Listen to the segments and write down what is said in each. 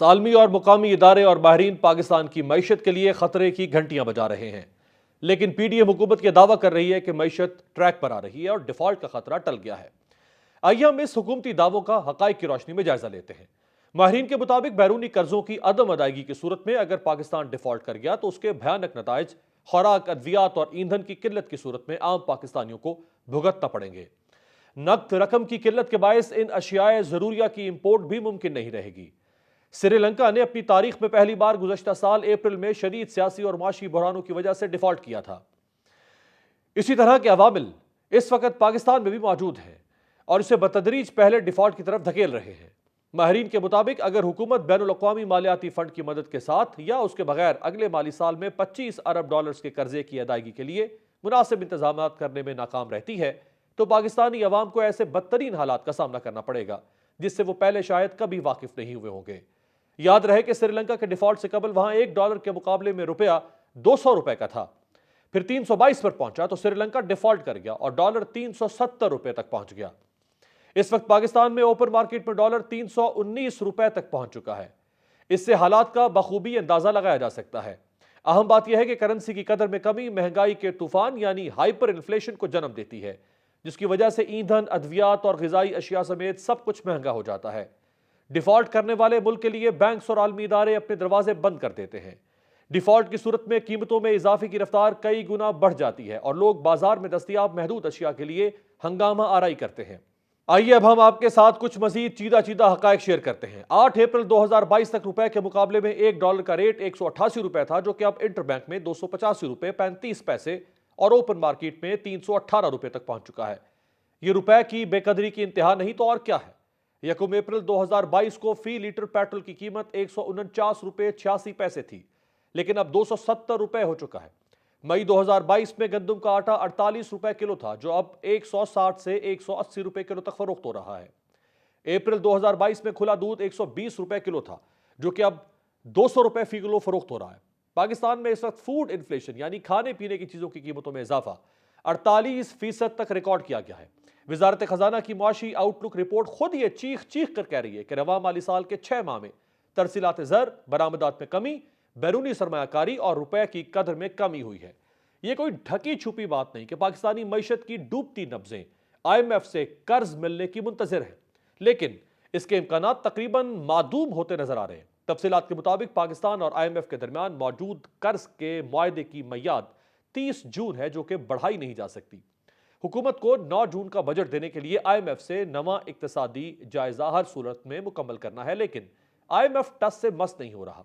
सालमी और मुकामी इदारे और माहिरीन पाकिस्तान की मईशत के लिए खतरे की घंटियां बजा रहे हैं, लेकिन पीडीएम हुकूमत यह दावा कर रही है कि मईशत ट्रैक पर आ रही है और डिफॉल्ट का खतरा टल गया है। आइए हम इस हुकूमती दावों का हकाइक की रोशनी में जायजा लेते हैं। माहिरीन के मुताबिक बैरूनी कर्जों की अदम अदायगी की सूरत में अगर पाकिस्तान डिफॉल्ट कर गया तो उसके भयानक नताइज खुराक, अद्वियात और ईंधन की किल्लत की सूरत में आम पाकिस्तानियों को भुगतना पड़ेंगे। नकद रकम की किल्लत के बायस इन अशियाए जरूरिया की इंपोर्ट भी मुमकिन नहीं रहेगी। श्रीलंका ने अपनी तारीख में पहली बार गुज़श्ता साल अप्रैल में शदीद सियासी और माशी बहरानों की वजह से डिफॉल्ट किया था। इसी तरह के अवामिल इस वक्त पाकिस्तान में भी मौजूद हैं और इसे बतदरीज पहले डिफॉल्ट की तरफ धकेल रहे हैं। माहिरीन के मुताबिक अगर हुकूमत बैनुल अक़वामी मालियाती फंड की मदद के साथ या उसके बगैर अगले माली साल में 25 अरब डॉलर्स के कर्जे की अदायगी के लिए मुनासिब इंतजाम करने में नाकाम रहती है तो पाकिस्तानी अवाम को ऐसे बदतरीन हालात का सामना करना पड़ेगा जिससे वो पहले शायद कभी वाकिफ नहीं हुए होंगे। याद रहे कि श्रीलंका के डिफॉल्ट से कबल वहां $1 के मुकाबले में रुपया 200 रुपए का था, फिर 322 पर पहुंचा तो श्रीलंका डिफॉल्ट कर गया और डॉलर 370 रुपए तक पहुंच गया। इस वक्त पाकिस्तान में ओपन मार्केट में डॉलर 319 रुपए तक पहुंच चुका है। इससे हालात का बखूबी अंदाजा लगाया जा सकता है। अहम बात यह है कि करेंसी की कदर में कमी महंगाई के तूफान यानी हाइपर इन्फ्लेशन को जन्म देती है, जिसकी वजह से ईंधन, अद्वियात और ग़िज़ाई अशिया समेत सब कुछ महंगा हो जाता है। डिफॉल्ट करने वाले मुल्क के लिए बैंक्स और आलमी इदारे अपने दरवाजे बंद कर देते हैं। डिफॉल्ट की सूरत में कीमतों में इजाफे की रफ्तार कई गुना बढ़ जाती है और लोग बाजार में दस्तयाब महदूद अशिया के लिए हंगामा आराई करते हैं। आइए अब हम आपके साथ कुछ मजीद चीदा चीदा हकायक शेयर करते हैं। 8 अप्रैल 2022 तक रुपए के मुकाबले में $1 का रेट 188 रुपए था, जो कि अब इंटरबैंक में 285 रुपए 35 पैसे और ओपन मार्केट में 318 रुपए तक पहुंच चुका है। यह रुपए की बेकदरी की इंतहा नहीं तो और क्या है। 1 अप्रैल 2022 को फी लीटर पेट्रोल की कीमत 149 रुपए 86 पैसे थी, लेकिन अब 270 रुपए हो चुका है। मई 2022 में गंदम का आटा 48 रुपए किलो था, जो अब 160 से 180 रुपए किलो तक फरोख्त हो रहा है। अप्रैल 2022 में खुला दूध 120 रुपए किलो था, जो कि अब 200 रुपए फी किलो फरोख्त हो रहा है। पाकिस्तान में इस वक्त फूड इन्फ्लेशन यानी खाने पीने की चीजों की कीमतों में इजाफा 48% तक रिकॉर्ड किया गया है। वजारत खजाना की मुआशी आउटलुक रिपोर्ट खुद ये चीख चीख कर कह रही है कि रवा माली साल के 6 माह में तरसीलात ज़र, बरामदात में कमी, बैरूनी सरमायाकारी और रुपए की कदर में कमी हुई है। यह कोई ढकी छुपी बात नहीं कि पाकिस्तानी मईशत की डूबती नब्जें IMF से कर्ज मिलने की मुंतजर है, लेकिन इसके इम्कानात तकरीबन मादूम होते नजर आ रहे हैं। तफसीलात के मुताबिक पाकिस्तान और IMF के दरमियान मौजूद कर्ज के मुआहदे की मियाद 30 जून है, जो कि बढ़ाई नहीं जा सकती। हुकूमत को 9 जून का बजट देने के लिए IMF से नवा इक्तसादी जायजा हर सूरत में मुकम्मल करना है, लेकिन IMF टस से मस नहीं हो रहा।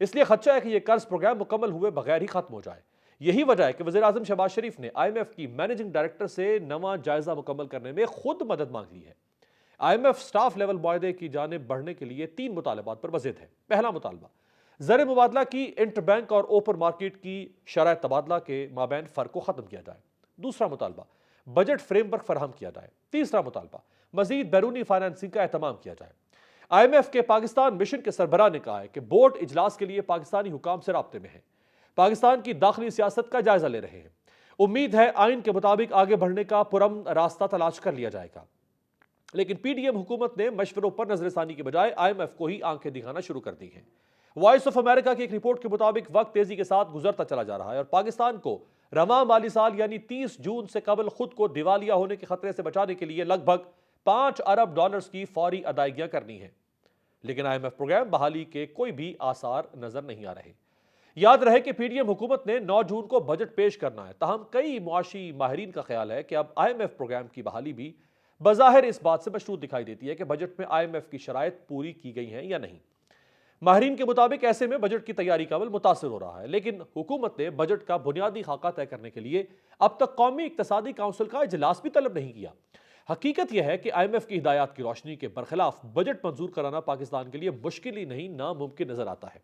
इसलिए खदशा है कि यह कर्ज प्रोग्राम मुकम्मल हुए बगैर ही खत्म हो जाए। यही वजह है कि वज़ीर आज़म शहबाज शरीफ ने IMF की मैनेजिंग डायरेक्टर से नवा जायजा मुकम्मल करने में खुद मदद मांग ली है। IMF स्टाफ लेवल मुआहदे की जानिब बढ़ने के लिए 3 मुतालबात पर वज़ीद है। पहला मुतालबा ज़र मुबादला की इंटरबैंक और ओपन मार्केट की शरह तबादला के माबैन फ़र्क को ख़त्म किया जाए। दूसरा मुतालबा बजट फ्रेमवर्क फराहम किया जाए। तीसरा मुतालबा मजीद बैरूनी फाइनेंसिंग का एहतमाम किया जाए। IMF के पाकिस्तान मिशन के सरबराह ने कहा है कि बोर्ड इजलास के लिए पाकिस्तानी हुकाम से राब्ते में है, पाकिस्तान की दाखिली सियासत का जायजा ले रहे हैं। उम्मीद है आइन के मुताबिक आगे बढ़ने का पुरअमन रास्ता तलाश कर लिया जाएगा। लेकिन PDM हुकूमत ने मशवरों पर नजरसानी के बजाय IMF को ही आंखें दिखाना शुरू कर दी हैं। वॉइस ऑफ अमेरिका की एक रिपोर्ट के मुताबिक वक्त तेजी के साथ गुजरता चला जा रहा है और पाकिस्तान को रवा माली साल यानी 30 जून से कबल खुद को दिवालिया होने के खतरे से बचाने के लिए लगभग 5 अरब डॉलर्स की फौरी अदायगियां करनी है, लेकिन IMF प्रोग्राम बहाली के कोई भी आसार नजर नहीं आ रहे। याद रहे कि PDM हुकूमत ने 9 जून को बजट पेश करना है, ताहम कई मुआशी माहिरीन का ख्याल है कि अब IMF प्रोग्राम की बहाली भी बज़ाहिर इस बात से मशरूत दिखाई देती है कि बजट में IMF की शराइत पूरी की गई हैं या नहीं। माहिरीन के मुताबिक ऐसे में बजट की तैयारी का अमल मुतासिर हो रहा है, लेकिन हुकूमत ने बजट का बुनियादी खाका तय करने के लिए अब तक कौमी इक्तसादी काउंसिल का इजलास भी तलब नहीं किया। हकीकत यह है कि IMF की हिदायत की रोशनी के बरखिलाफ बजट मंजूर कराना पाकिस्तान के लिए मुश्किल ही नहीं नामुमकिन नजर आता है।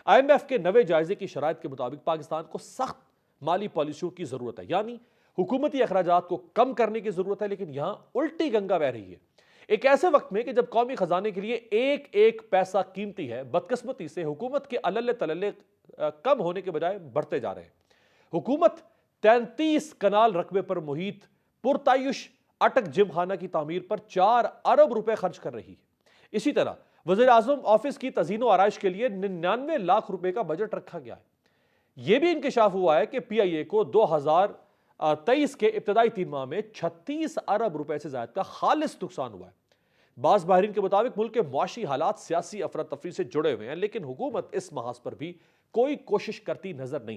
IMF के नवे जायजे की शराइत के मुताबिक पाकिस्तान को सख्त माली पॉलिसियों की जरूरत है, यानी हुकूमती अखराजात को कम करने की जरूरत है, लेकिन यहां उल्टी गंगा बह रही है। एक ऐसे वक्त में कि जब कौमी खजाने के लिए एक एक पैसा कीमती है, बदकिस्मती से हुकूमत के अलल्ले तलल्ले कम होने के बजाय बढ़ते जा रहे हैं। हुकूमत 33 कनाल रकबे पर मुहित पुरतायुश अटक जिम खाना की तामीर पर 4 अरब रुपए खर्च कर रही है। इसी तरह वज़ीर आज़म ऑफिस की तज़ीनो आराइश के लिए 99 लाख रुपए का बजट रखा गया है। यह भी इंकशाफ हुआ है कि PIA को 2023 के इब्तदाई 3 माह में 36 अरब रुपए से ज्यादा का खालिस नुकसान हुआ है। बाज़ माहिरीन के मुताबिक मुल्क के मुआशी हालात सियासी अफरा तफरी से जुड़े हुए हैं, लेकिन हुकूमत इस महाज पर भी कोई कोशिश करती नजर नहीं